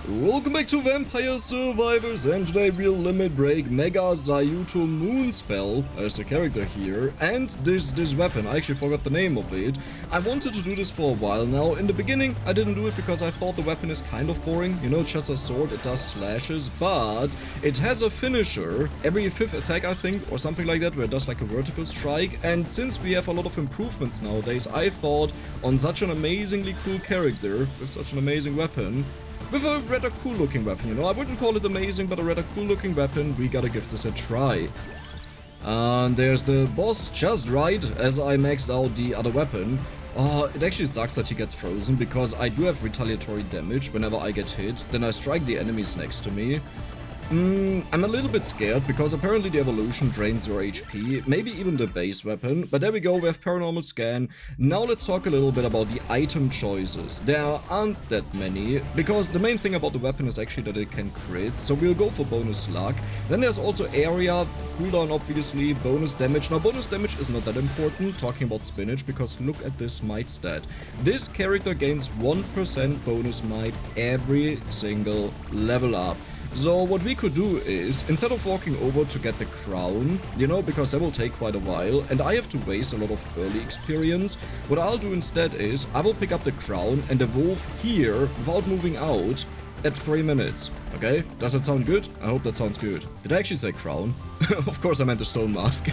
Welcome back to Vampire Survivors, and today we'll limit break Megalo Syuuto Moonspell as the character here, and this weapon. I actually forgot the name of it. I wanted to do this for a while now. In the beginning I didn't do it because I thought the weapon is kind of boring, you know, just a sword, it does slashes, but it has a finisher every 5th attack I think, or something like that, where it does like a vertical strike, and since we have a lot of improvements nowadays, I thought on such an amazingly cool character, with such an amazing weapon, with a rather cool looking weapon, you know, I wouldn't call it amazing, but a rather cool looking weapon, we gotta give this a try. And there's the boss just right as I maxed out the other weapon. It actually sucks that he gets frozen, because I do have retaliatory damage whenever I get hit, then I strike the enemies next to me. I'm a little bit scared, because apparently the evolution drains your HP, maybe even the base weapon, but there we go, we have paranormal scan. Now let's talk a little bit about the item choices. There aren't that many, because the main thing about the weapon is actually that it can crit, so we'll go for bonus luck. Then there's also area, cooldown obviously, bonus damage. Now bonus damage is not that important, talking about spinach, because look at this might stat. This character gains 1% bonus might every single level up. So what we could do is, instead of walking over to get the crown, you know, because that will take quite a while, and I have to waste a lot of early experience, what I'll do instead is, I will pick up the crown and evolve here without moving out at 3 minutes. Okay? Does that sound good? I hope that sounds good. Did I actually say crown? Of course I meant the stone mask.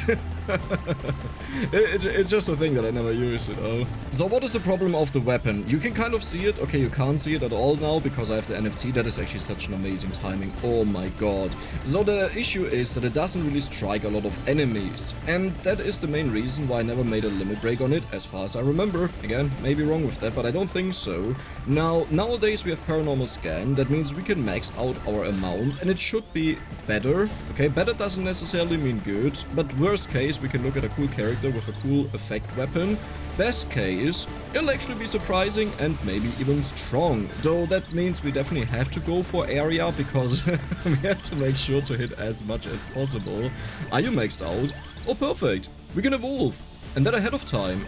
It's just a thing that I never use, you know. So what is the problem of the weapon? You can kind of see it. Okay, you can't see it at all now because I have the NFT. That is actually such an amazing timing. Oh my god. So the issue is that it doesn't really strike a lot of enemies. And that is the main reason why I never made a limit break on it, as far as I remember. Again, maybe wrong with that, but I don't think so. Now, nowadays we have paranormal scan. That means we can max out our amount, and it should be better. Okay, better doesn't necessarily mean good, but worst case, we can look at a cool character with a cool effect weapon. Best case, it'll actually be surprising and maybe even strong. Though that means we definitely have to go for area, because we have to make sure to hit as much as possible. Are you maxed out? Oh, perfect. We can evolve. And that ahead of time.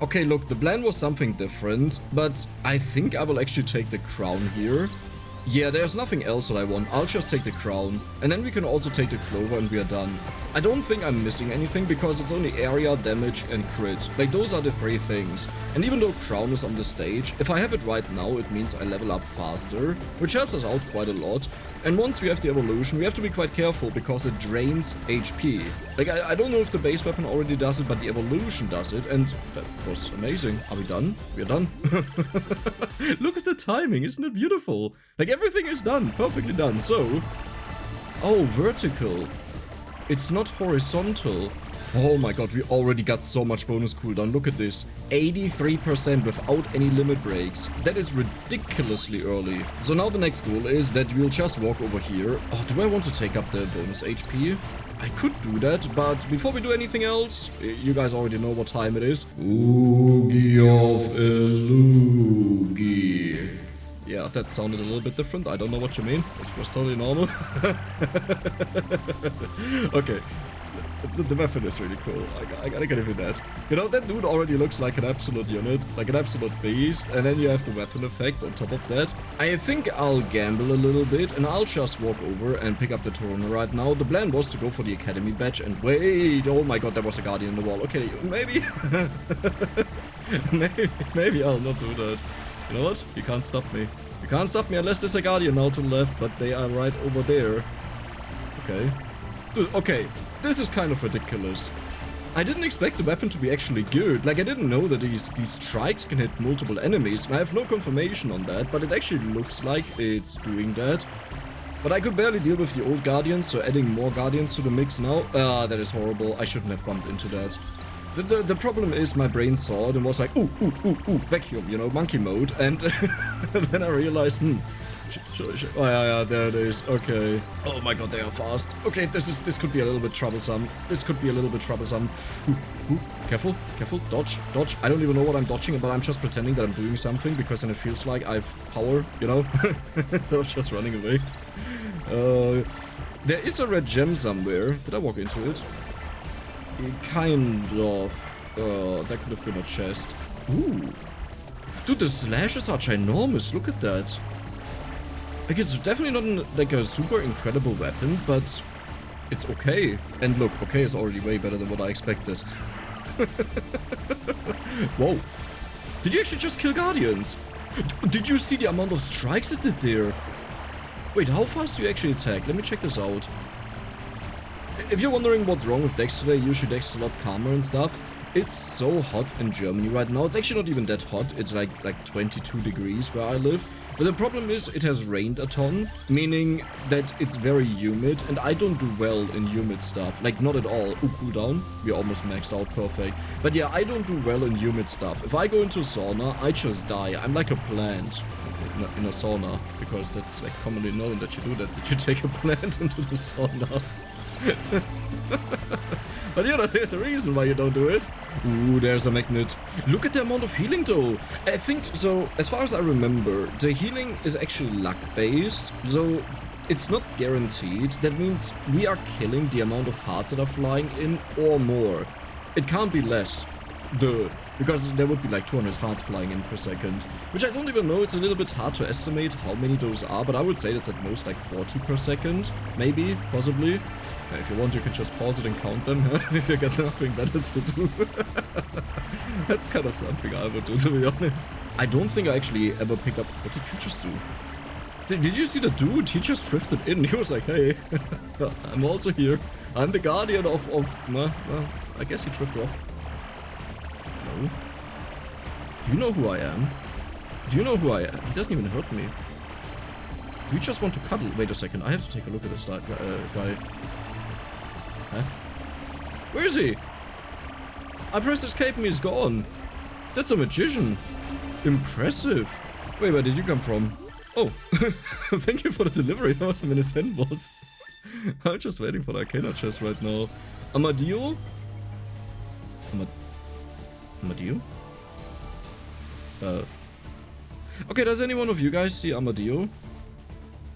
Okay, look, the plan was something different, but I think I will actually take the crown here. Yeah, there's nothing else that I want. I'll just take the crown. And then we can also take the clover and we are done. I don't think I'm missing anything because it's only area, damage and crit. Like, those are the 3 things. And even though crown is on the stage, if I have it right now, it means I level up faster, which helps us out quite a lot. And once we have the evolution, we have to be quite careful because it drains HP. Like, I don't know if the base weapon already does it, but the evolution does it, and that was amazing. Are we done? We're done. Look at the timing, isn't it beautiful? Like, everything is done, perfectly done. So, oh, vertical. It's not horizontal. Oh my god, we already got so much bonus cooldown. Look at this. 83% without any limit breaks. That is ridiculously early. So now the next goal is that we'll just walk over here. Oh, do I want to take up the bonus HP? I could do that, but before we do anything else, you guys already know what time it is. Oogie of Elugi. Yeah, that sounded a little bit different. I don't know what you mean. It was totally normal. Okay. The weapon is really cool. I gotta give you that. You know, that dude already looks like an absolute unit, like an absolute beast, and then you have the weapon effect on top of that. I think I'll gamble a little bit, and I'll just walk over and pick up the Toruna right now. The plan was to go for the Academy badge, and wait, oh my god, there was a Guardian in the wall. Okay, maybe... maybe I'll not do that. You know what? You can't stop me. You can't stop me unless there's a Guardian now to the left, but they are right over there. Okay. Dude, okay. This is kind of ridiculous. I didn't expect the weapon to be actually good. Like, I didn't know that these strikes can hit multiple enemies, and I have no confirmation on that, but it actually looks like it's doing that. But I could barely deal with the old Guardians, so adding more Guardians to the mix now, that is horrible. I shouldn't have bumped into that. The problem is my brain saw it and was like, ooh, vacuum, you know, monkey mode, and then I realized, oh yeah, there it is. Okay. Oh my god, they are fast. Okay, this could be a little bit troublesome. This could be a little bit troublesome. Ooh, careful, dodge. I don't even know what I'm dodging, but I'm just pretending that I'm doing something, because then it feels like I have power, you know, instead of just running away. There is a red gem somewhere. Did I walk into it? Kind of. That could have been a chest. Ooh. Dude, the slashes are ginormous. Look at that. Like, it's definitely not like a super incredible weapon, but it's okay. And look, okay is already way better than what I expected. Whoa. Did you actually just kill Guardians? Did you see the amount of strikes it did there? Wait, how fast do you actually attack? Let me check this out. If you're wondering what's wrong with decks today, usually decks is a lot calmer and stuff. It's so hot in Germany right now. It's actually not even that hot. It's like 22 degrees where I live. But the problem is it has rained a ton, meaning that it's very humid, and I don't do well in humid stuff. Like, not at all. Ooh, cooldown. We almost maxed out, perfect. But yeah, I don't do well in humid stuff. If I go into a sauna, I just die. I'm like a plant in a sauna, because that's like commonly known that you do that you take a plant into the sauna. But you know, there's a reason why you don't do it. Ooh, there's a magnet. Look at the amount of healing though. I think, so as far as I remember, the healing is actually luck based. So it's not guaranteed. That means we are killing the amount of hearts that are flying in or more. It can't be less. Duh. Because there would be like 200 hearts flying in per second. Which I don't even know, it's a little bit hard to estimate how many those are, but I would say that's at most like 40 per second. Maybe, possibly. If you want, you can just pause it and count them, if you got nothing better to do. That's kind of something I would do, to be honest. I don't think I actually ever picked up... What did you just do? Did you see the dude? He just drifted in. He was like, hey, I'm also here. I'm the guardian of... Well, I guess he drifted off. No. Do you know who I am? Do you know who I am? He doesn't even hurt me. You just want to cuddle. Wait a second. I have to take a look at this guy. Huh? Where is he? I pressed escape and he's gone. That's a magician. Impressive. Wait, where did you come from? Oh, thank you for the delivery. That was a minute 10, boss. I'm just waiting for the arcana chest right now. Amadio? Amadio? Okay, does any one of you guys see Amadio?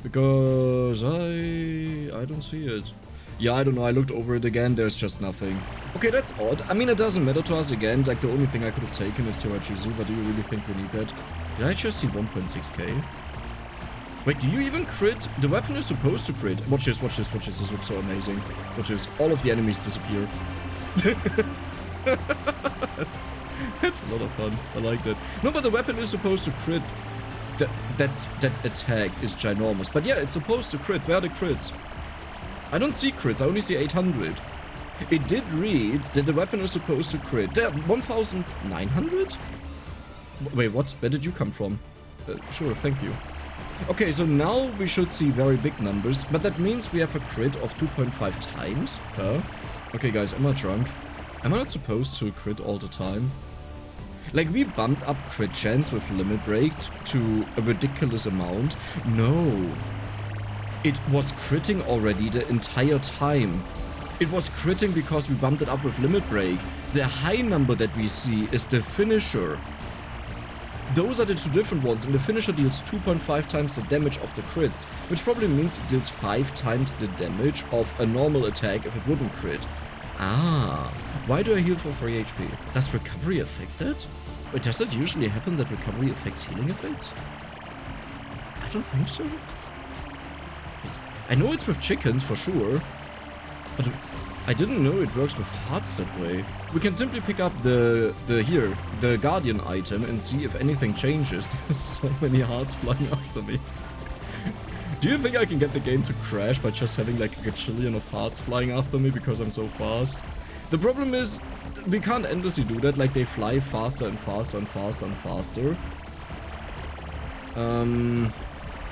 Because I don't see it. Yeah, I don't know, I looked over it again, there's just nothing. Okay, that's odd. I mean, it doesn't matter to us again, like the only thing I could have taken is Terachizu, but do you really think we need that? Did I just see 1.6k? Wait, do you even crit? The weapon is supposed to crit. Watch this, watch this, watch this, this looks so amazing. Watch this, all of the enemies disappear. That's a lot of fun, I like that. No, but the weapon is supposed to crit. That attack is ginormous. But yeah, it's supposed to crit. Where are the crits? I don't see crits, I only see 800. It did read that the weapon is supposed to crit. There, 1,900? Wait, what? Where did you come from? Sure, thank you. Okay, so now we should see very big numbers, but that means we have a crit of 2.5 times. Okay, guys, am I drunk? Am I not supposed to crit all the time? Like, we bumped up crit chance with Limit Break to a ridiculous amount. No. It was critting already the entire time. It was critting because we bumped it up with Limit Break. The high number that we see is the finisher. Those are the two different ones, and the finisher deals 2.5 times the damage of the crits, which probably means it deals 5 times the damage of a normal attack if it wouldn't crit. Ah, why do I heal for 3 HP? Does recovery affect that? Wait, does it usually happen that recovery affects healing effects? I don't think so. I know it's with chickens for sure, but I didn't know it works with hearts that way. We can simply pick up the guardian item and see if anything changes. There's so many hearts flying after me. Do you think I can get the game to crash by just having like a gajillion of hearts flying after me because I'm so fast? The problem is, we can't endlessly do that, like they fly faster and faster and faster and faster.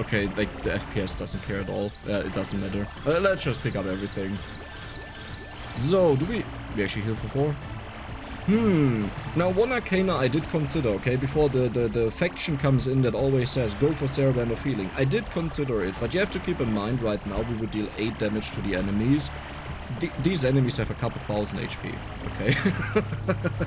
Okay, like the FPS doesn't care at all. It doesn't matter. Let's just pick up everything. So, do we actually heal for 4? Now one arcana I did consider, okay, before the faction comes in that always says go for Cereband of Healing. I did consider it, but you have to keep in mind right now we would deal 8 damage to the enemies. These enemies have a couple thousand HP, okay?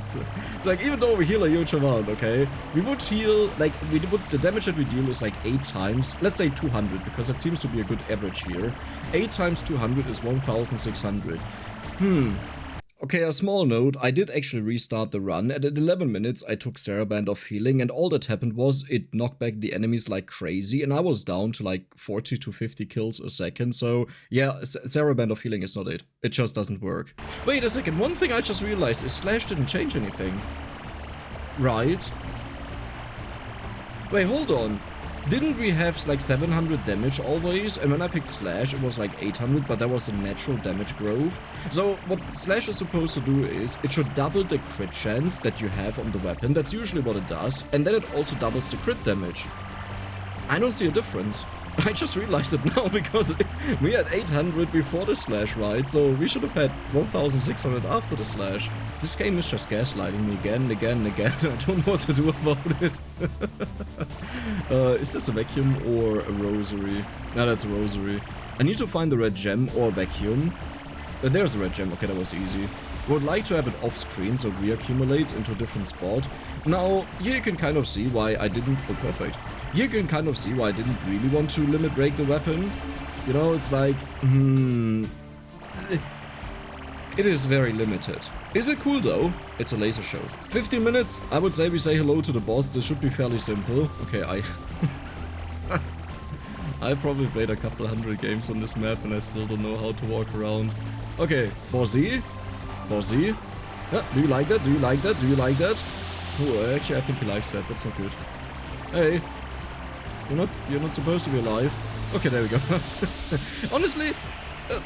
So, like, even though we heal a huge amount, okay, we would heal, like, the damage that we deal is like 8 times, let's say 200, because that seems to be a good average here. 8 times 200 is 1,600. Okay, a small note, I did actually restart the run, and at 11 minutes I took Saraband off healing, and all that happened was it knocked back the enemies like crazy, and I was down to like 40 to 50 kills a second, so yeah, Saraband off healing is not it. It just doesn't work. Wait a second, one thing I just realized is Slash didn't change anything. Right? Wait, hold on. Didn't we have like 700 damage always? And when I picked Slash, it was like 800, but that was the natural damage growth. So what Slash is supposed to do is, it should double the crit chance that you have on the weapon. That's usually what it does. And then it also doubles the crit damage. I don't see a difference. I just realized it now because we had 800 before the Slash, right? So we should have had 1600 after the Slash. This game is just gaslighting me again and again and again. I don't know what to do about it. Is this a vacuum or a rosary? No, that's a rosary. I need to find the red gem or vacuum. There's a red gem. Okay, that was easy. Would like to have it off screen so it reaccumulates into a different spot. Now, here you can kind of see why I didn't... Oh, perfect. You can kind of see why I didn't really want to limit break the weapon. You know, it's like, it is very limited. Is it cool though? It's a laser show. 15 minutes, I would say we say hello to the boss. This should be fairly simple. Okay, I probably played a couple hundred games on this map and I still don't know how to walk around. Okay, bossy. Bossy. Yeah, do you like that? Do you like that? Do you like that? Oh, actually I think he likes that. That's not good. Hey. You're not supposed to be alive. Okay, there we go. Honestly,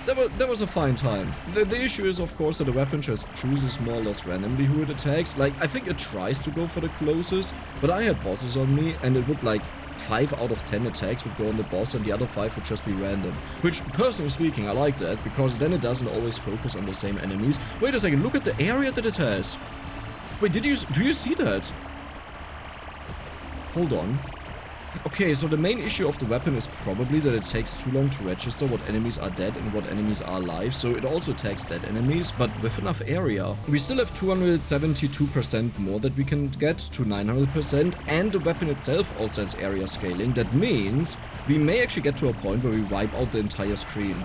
that was a fine time. The issue is, of course, that the weapon just chooses more or less randomly who it attacks. Like, I think it tries to go for the closest, but I had bosses on me, and it would, like, 5 out of 10 attacks would go on the boss, and the other 5 would just be random. Which, personally speaking, I like that, because then it doesn't always focus on the same enemies. Wait a second, look at the area that it has. Wait, do you see that? Hold on. Okay, so the main issue of the weapon is probably that it takes too long to register what enemies are dead and what enemies are alive, so it also attacks dead enemies, but with enough area. We still have 272% more that we can get to 900%, and the weapon itself also has area scaling. That means we may actually get to a point where we wipe out the entire screen.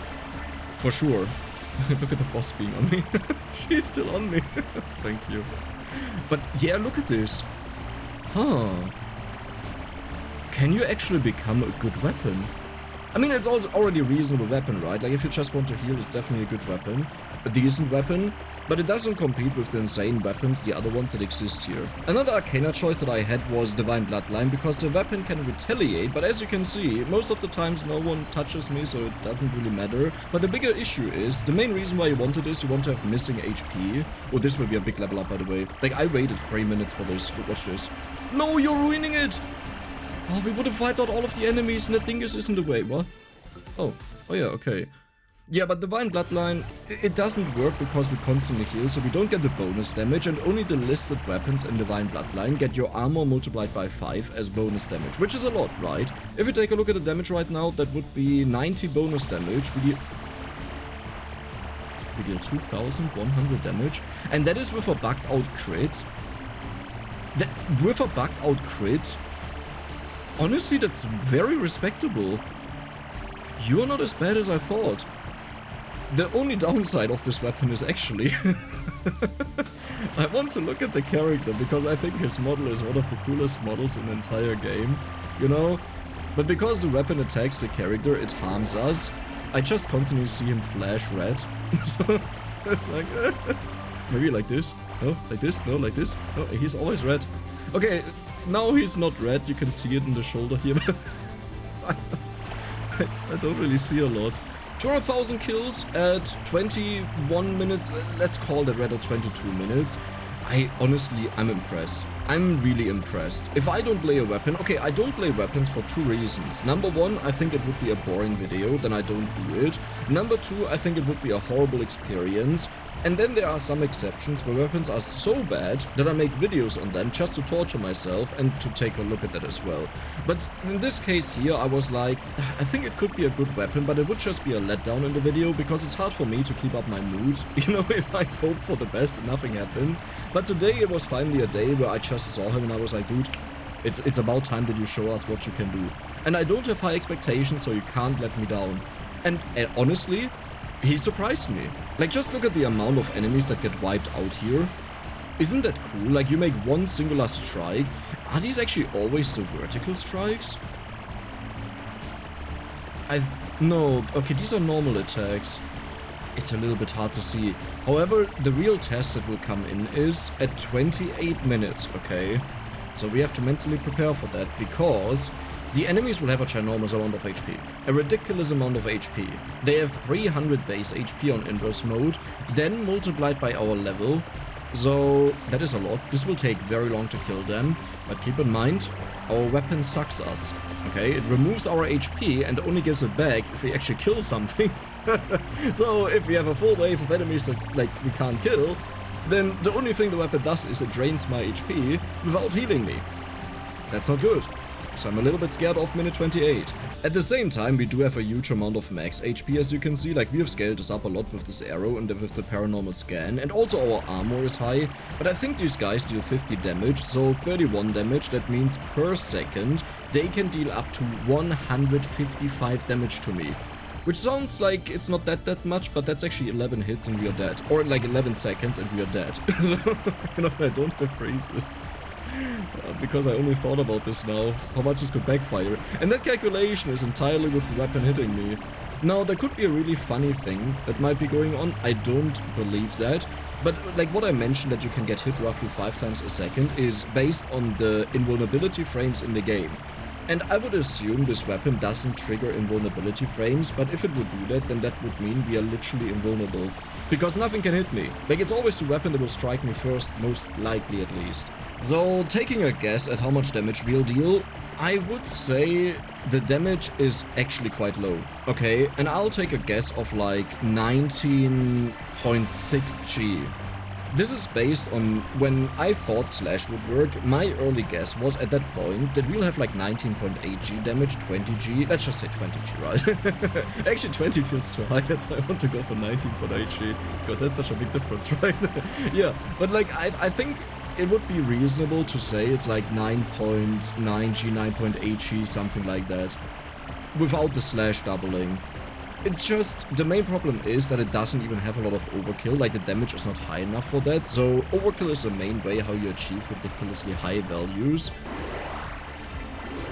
For sure. Look at the boss being on me. She's still on me. Thank you. But yeah, look at this. Huh. Can you actually become a good weapon? I mean, it's also already a reasonable weapon, right? Like, if you just want to heal, it's definitely a good weapon. A decent weapon, but it doesn't compete with the insane weapons, the other ones that exist here. Another arcana choice that I had was Divine Bloodline, because the weapon can retaliate, but as you can see, most of the times no one touches me, so it doesn't really matter. But the bigger issue is, the main reason why you want it is you want to have missing HP. Oh, this will be a big level up, by the way. Like, I waited 3 minutes for this. Watch this. No, you're ruining it! Oh, we would have wiped out all of the enemies and that dingus is in the way. What? Oh yeah, okay. Yeah, but Divine Bloodline, it doesn't work because we constantly heal, so we don't get the bonus damage, and only the listed weapons in Divine Bloodline get your armor multiplied by 5 as bonus damage, which is a lot, right? If you take a look at the damage right now, that would be 90 bonus damage. We deal 2,100 damage, and that is with a bugged out crit. With a bugged out crit, honestly, that's very respectable. You're not as bad as I thought. The only downside of this weapon is actually... I want to look at the character, because I think his model is one of the coolest models in the entire game, you know? But because the weapon attacks the character, it harms us. I just constantly see him flash red. So, it's like... maybe like this? No, like this? No, like this? No, he's always red. Okay, now he's not red, you can see it in the shoulder here, but I don't really see a lot. 200,000 kills at 21 minutes, let's call that rather 22 minutes. I'm impressed. I'm really impressed. If I don't play a weapon, okay, I don't play weapons for 2 reasons. Number 1, I think it would be a boring video, then I don't do it. Number 2, I think it would be a horrible experience. And then there are some exceptions where weapons are so bad that I make videos on them just to torture myself and to take a look at that as well. But in this case here, I was like, I think it could be a good weapon, but it would just be a letdown in the video because it's hard for me to keep up my mood. You know, if I hope for the best and nothing happens. But today it was finally a day where I just saw him and I was like, dude, it's about time that you show us what you can do. And I don't have high expectations, so you can't let me down. And honestly, he surprised me. Like, just look at the amount of enemies that get wiped out here. Isn't that cool? Like, you make one singular strike. Are these actually always the vertical strikes? No, okay, these are normal attacks. It's a little bit hard to see. However, the real test that will come in is at 28 minutes, okay? So we have to mentally prepare for that, because the enemies will have a ginormous amount of HP. A ridiculous amount of HP. They have 300 base HP on inverse mode, then multiplied by our level. So that is a lot. This will take very long to kill them, but keep in mind, our weapon sucks us. Okay, it removes our HP and only gives it back if we actually kill something. So if we have a full wave of enemies that like we can't kill, then the only thing the weapon does is it drains my HP without healing me. That's not good. So I'm a little bit scared of minute 28. At the same time, we do have a huge amount of max HP, as you can see. Like, we have scaled this up a lot with this arrow and with the paranormal scan, and also our armor is high, but I think these guys deal 50 damage, so 31 damage. That means per second they can deal up to 155 damage to me, which sounds like it's not that much, but that's actually 11 hits and we are dead, or like 11 seconds and we are dead. So, you know, I don't have freezes. Because I only thought about this now, how much this could backfire. And that calculation is entirely with the weapon hitting me. Now, there could be a really funny thing that might be going on. I don't believe that. But like what I mentioned, that you can get hit roughly 5 times a second, is based on the invulnerability frames in the game. And I would assume this weapon doesn't trigger invulnerability frames, but if it would do that, then that would mean we are literally invulnerable. Because nothing can hit me. Like, it's always the weapon that will strike me first, most likely at least. So, taking a guess at how much damage we'll deal, I would say the damage is actually quite low. Okay, and I'll take a guess of like 19.6 G. This is based on when I thought Slash would work. My early guess was at that point that we'll have like 19.8 G damage, 20 G. Let's just say 20 G, right? Actually, 20 feels too high. That's why I want to go for 19.8 G, because that's such a big difference, right? Yeah, but like I think it would be reasonable to say it's like 9.9 G, 9.8 G, something like that, without the Slash doubling. It's just, the main problem is that it doesn't even have a lot of overkill, like the damage is not high enough for that, so overkill is the main way how you achieve ridiculously high values.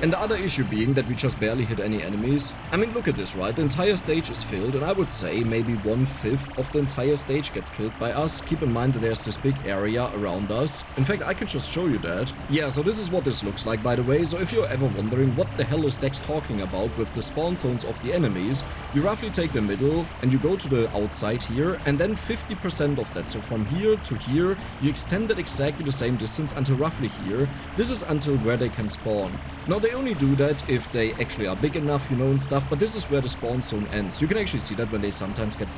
And the other issue being that we just barely hit any enemies. I mean, look at this, right? The entire stage is filled, and I would say maybe 1/5 of the entire stage gets killed by us. Keep in mind that there's this big area around us. In fact, I can just show you that. Yeah, so this is what this looks like, by the way. So if you're ever wondering what the hell is Dex talking about with the spawn zones of the enemies, you roughly take the middle and you go to the outside here, and then 50% of that. So from here to here, you extend it exactly the same distance until roughly here. This is until where they can spawn. Now, they only do that if they actually are big enough, you know, and stuff, but this is where the spawn zone ends. You can actually see that when they sometimes get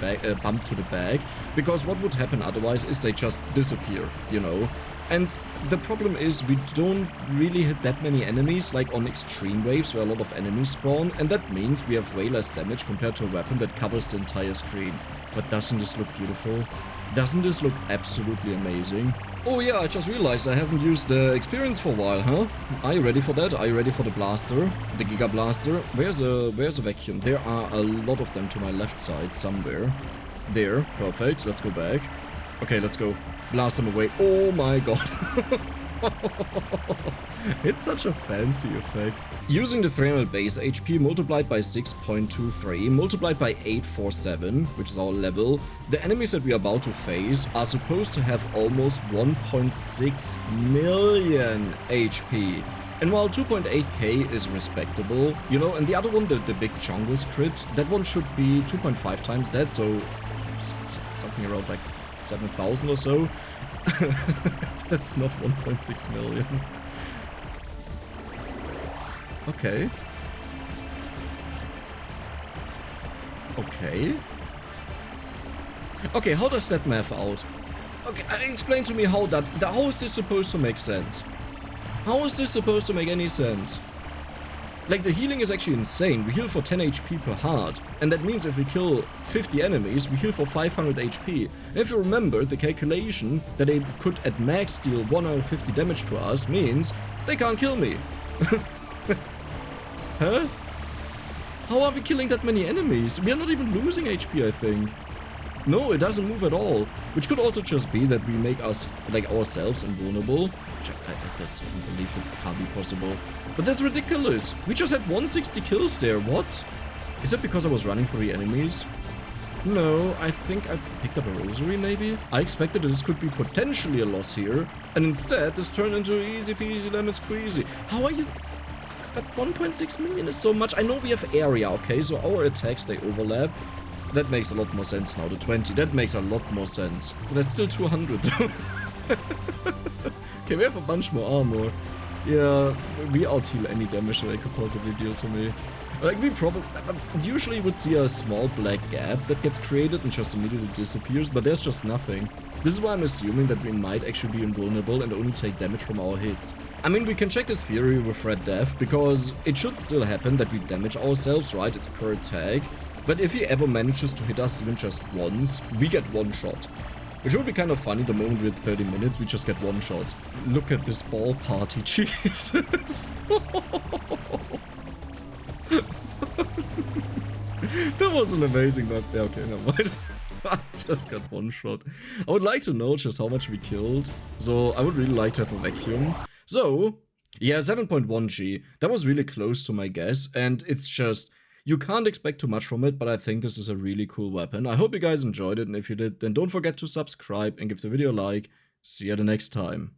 bumped to the back, because what would happen otherwise is they just disappear, you know. And the problem is we don't really hit that many enemies, like on extreme waves where a lot of enemies spawn, and that means we have way less damage compared to a weapon that covers the entire screen. But doesn't this look beautiful? Doesn't this look absolutely amazing? Oh yeah, I just realized I haven't used the experience for a while, huh? Are you ready for that? Are you ready for the blaster? The Giga Blaster? Where's a vacuum? There are a lot of them to my left side somewhere. There, perfect. Let's go back. Okay, let's go. Blast them away. Oh my god. It's such a fancy effect. Using the 300 base HP multiplied by 6.23 multiplied by 847, which is our level, the enemies that we are about to face are supposed to have almost 1.6 million HP. And while 2.8k is respectable, you know, and the other one, the big Chongos crit, that one should be 2.5 times that, so something around like 7,000 or so. That's not 1.6 million. Okay. Okay. Okay, how does that math out? Okay, explain to me how how is this supposed to make sense? How is this supposed to make any sense? Like, the healing is actually insane. We heal for 10 HP per heart, and that means if we kill 50 enemies, we heal for 500 HP. And if you remember, the calculation that they could at max deal 150 damage to us means they can't kill me. Huh? How are we killing that many enemies? We are not even losing HP, I think. No, it doesn't move at all. Which could also just be that we make us, like, ourselves invulnerable. Which I don't believe that can't be possible. But that's ridiculous. We just had 160 kills there. What? Is that because I was running through the enemies? No, I think I picked up a rosary, maybe? I expected that this could be potentially a loss here. And instead, this turned into easy peasy lemon squeezy. How are you... But 1.6 million is so much. I know we have area, okay? So our attacks, they overlap. That makes a lot more sense now, the 20. That makes a lot more sense. But that's still 200. Okay, we have a bunch more armor. Yeah, we out-heal any damage that they could possibly deal to me. Like, we probably... Usually would see a small black gap that gets created and just immediately disappears, but there's just nothing. This is why I'm assuming that we might actually be invulnerable and only take damage from our hits. I mean, we can check this theory with Red Death, because it should still happen that we damage ourselves, right? It's per tag. But if he ever manages to hit us even just once, we get one shot. Which would be kind of funny the moment with 30 minutes, we just get one shot. Look at this ball party, Jesus. That was an amazing map. Yeah, okay, never mind. I just got one shot. I would like to know just how much we killed. So I would really like to have a vacuum. So, yeah, 7.1 G. That was really close to my guess. And it's just... You can't expect too much from it, but I think this is a really cool weapon. I hope you guys enjoyed it, and if you did, then don't forget to subscribe and give the video a like. See you the next time.